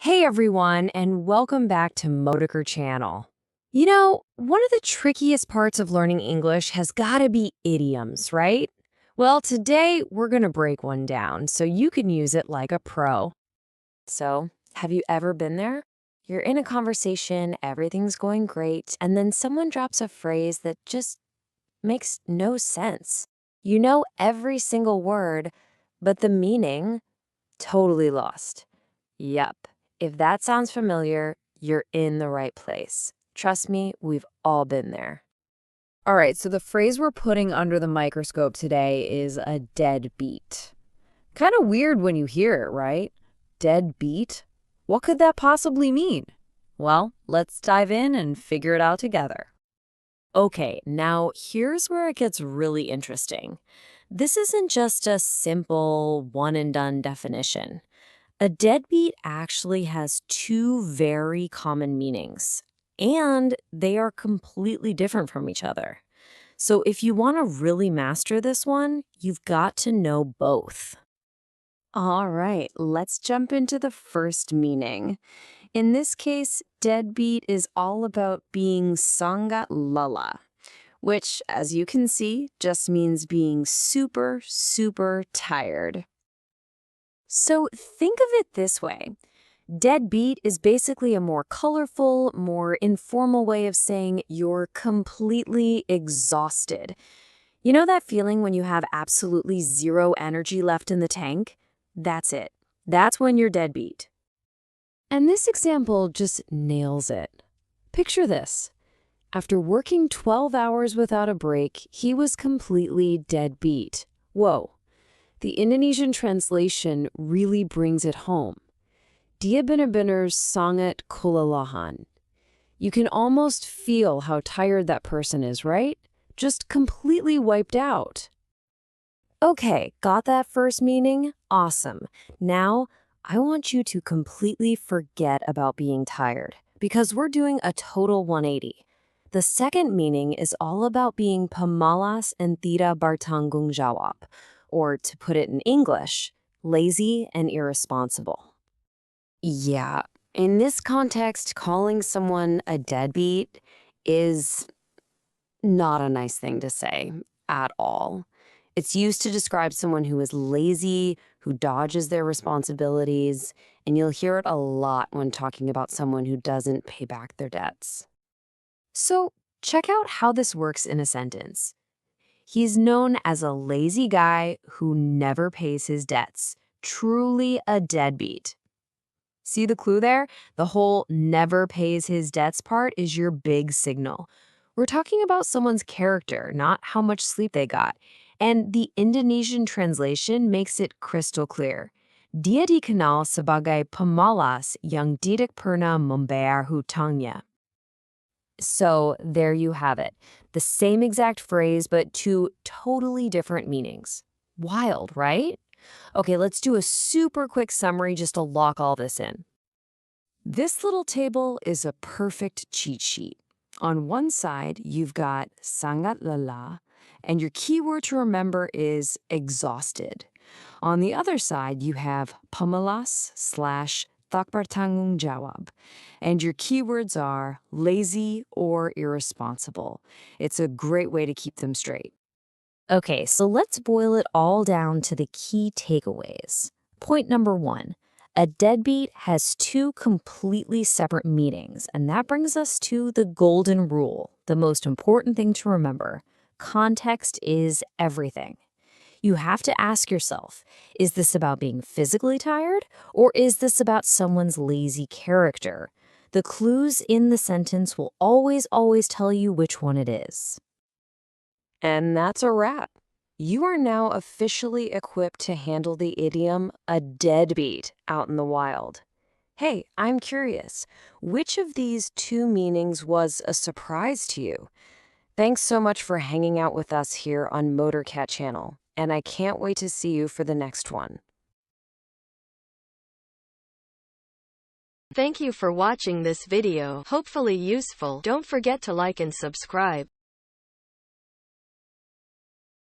Hey everyone, and welcome back to Modiker channel. One of the trickiest parts of learning English has got to be idioms, right? Well, today we're going to break one down so you can use it like a pro. So, have you ever been there? You're in a conversation, everything's going great, and then someone drops a phrase that just makes no sense. You know every single word, but the meaning, totally lost. Yup. If that sounds familiar, you're in the right place. Trust me, we've all been there. All right, so the phrase we're putting under the microscope today is a deadbeat. Kind of weird when you hear it, right? Deadbeat? What could that possibly mean? Well, let's dive in and figure it out together. Okay, now here's where it gets really interesting. This isn't just a simple one-and-done definition. A deadbeat actually has two very common meanings, and they are completely different from each other. So if you want to really master this one, you've got to know both. All right, let's jump into the first meaning. In this case, deadbeat is all about being sangat lala, which, as you can see, just means being super, super tired. So think of it this way. Deadbeat is basically a more colorful, more informal way of saying you're completely exhausted. You know that feeling when you have absolutely zero energy left in the tank? That's it. That's when you're deadbeat. And this example just nails it. Picture this. After working 12 hours without a break, he was completely deadbeat. Whoa. The Indonesian translation really brings it home. Dia benar-benar sangat kelelahan. You can almost feel how tired that person is, right? Just completely wiped out. Okay, got that first meaning? Awesome. Now, I want you to completely forget about being tired because we're doing a total 180. The second meaning is all about being pemalas and tidak bertanggung jawab, or to put it in English, lazy and irresponsible. Yeah, in this context, calling someone a deadbeat is not a nice thing to say at all. It's used to describe someone who is lazy, who dodges their responsibilities, and you'll hear it a lot when talking about someone who doesn't pay back their debts. So, check out how this works in a sentence. He's known as a lazy guy who never pays his debts. Truly a deadbeat. See the clue there? The whole never pays his debts part is your big signal. We're talking about someone's character, not how much sleep they got. And the Indonesian translation makes it crystal clear. Dia dikenal sebagai pemalas yang tidak pernah membayar hutangnya. So there you have it. The same exact phrase, but two totally different meanings. Wild, right? Okay, let's do a super quick summary just to lock all this in. This little table is a perfect cheat sheet. On one side, you've got sangat lelah, and your keyword to remember is exhausted. On the other side, you have pemalas / tak bertanggung jawab, and your keywords are lazy or irresponsible. It's a great way to keep them straight. Okay, so let's boil it all down to the key takeaways. Point number 1. A deadbeat has two completely separate meanings, and that brings us to the golden rule, the most important thing to remember. Context is everything. You have to ask yourself, is this about being physically tired, or is this about someone's lazy character? The clues in the sentence will always tell you which one it is. And that's a wrap. You are now officially equipped to handle the idiom a deadbeat out in the wild. Hey, I'm curious, which of these two meanings was a surprise to you? Thanks so much for hanging out with us here on MotorCat channel, and I can't wait to see you for the next one. Thank you for watching this video. Hopefully useful. Don't forget to like and subscribe.